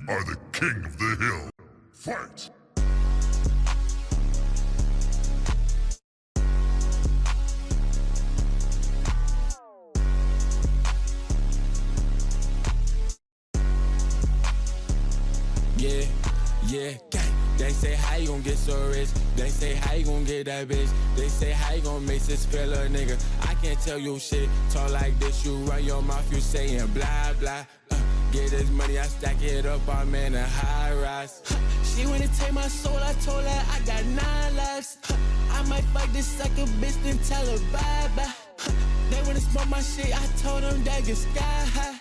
are the king of the hill. Fight! Yeah, gang. They say how you gon' get so rich. They say how you gon' get that bitch. They say how you gon' make this feel a nigga. I can't tell you shit. Talk like this, you run your mouth, you saying blah blah. Get this money, I stack it up, I'm in a high rise. She wanna take my soul, I told her I got 9 lives. I might fuck this sucker bitch, then tell her bye bye. They wanna smoke my shit, I told them that get sky high.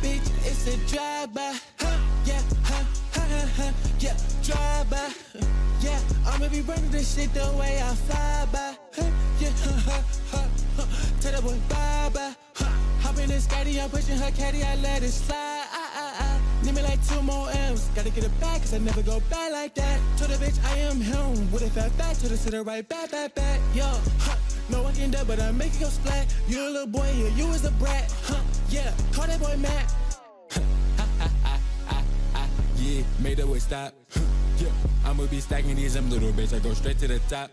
Bitch, it's a drive-by. Yeah, yeah, drive-by. Yeah, I'ma be running this shit the way I fly by. Yeah, tell that boy bye-bye. Hop in this caddy, I'm pushing her caddy, I let it slide. Need me like 2 more M's. Gotta get it back, cause I never go back like that. Told the bitch I am him. With a fat back, told her sit her right back. Yo, no one can do, but I make it go splat. You a little boy here, you was a brat. Yeah, call that boy Matt. Yeah, made that boy stop. Yeah, I'ma be stacking these little bitch. I go straight to the top.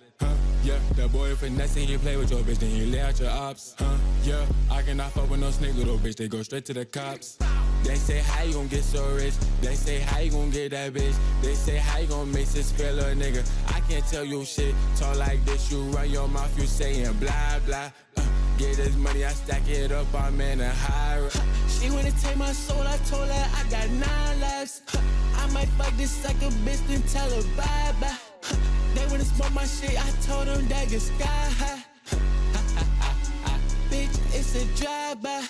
Yeah, the boy finessing, you play with your bitch, then you lay out your ops. Yeah, I cannot fuck with no snake, little bitch. They go straight to the cops. They say how you gon' get so rich. They say how you gon' get that bitch. They say how you gon' make this feel a nigga. I can't tell you shit. Talk like this, you run your mouth, you saying blah blah. Get this money, I stack it up, I'm in a high rise. She wanna take my soul, I told her I got 9 lives. I might fuck this sucker bitch, then tell her bye bye. They wanna smoke my shit, I told them that get sky high. Bitch, it's a drive-by.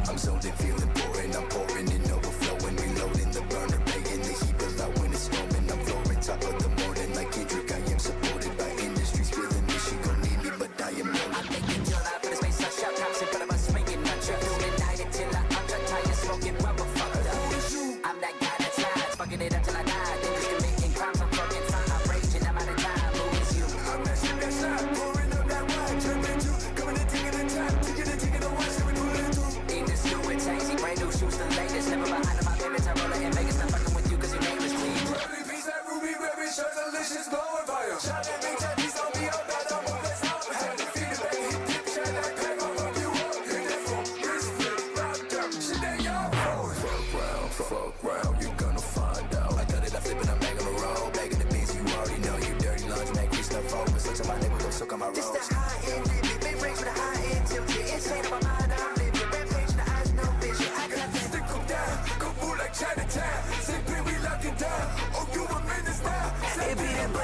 I'm zoned in, feeling boring. I'm pouring in, overflowing, reloading the burner, paying the heat below when it's storming. I'm flooring top of the morning like Kendrick. I am supported by industry, feeling this she gon' need me, but diamond. I'm making your life for the space. I shout tops in front of us, making my trip through the night until I'm tired, smoking rubber. Fuck up. I'm that guy that's lies, fucking it up till I die. Then just committing crimes, I'm fucking fine. I'm raging, I'm out of time. Who is you? I'm that shit that's shot, pouring up that wine, jumping you, coming and taking the time, taking the watch, so we pull it through. Hazy, brand new shoes, the latest. Never behind on my payments, I roll it in Vegas. Not fucking with you cause your name is clean. Ruby piece that ruby, baby, show delicious, blowing fire. Shot that big tatties on me, up, that I'm on this out. Had to feed it back, hit dip, shot that pack, I'll fuck you up. Hit that phone, wrist flip, rock down, shit that y'all phone. Fuck round, you gonna find out. I got it, I flip it, I'm back on the road. Back in the beans, you already know you dirty lunch, man, grease no focus. Look to my neighbor, go soak on my rolls.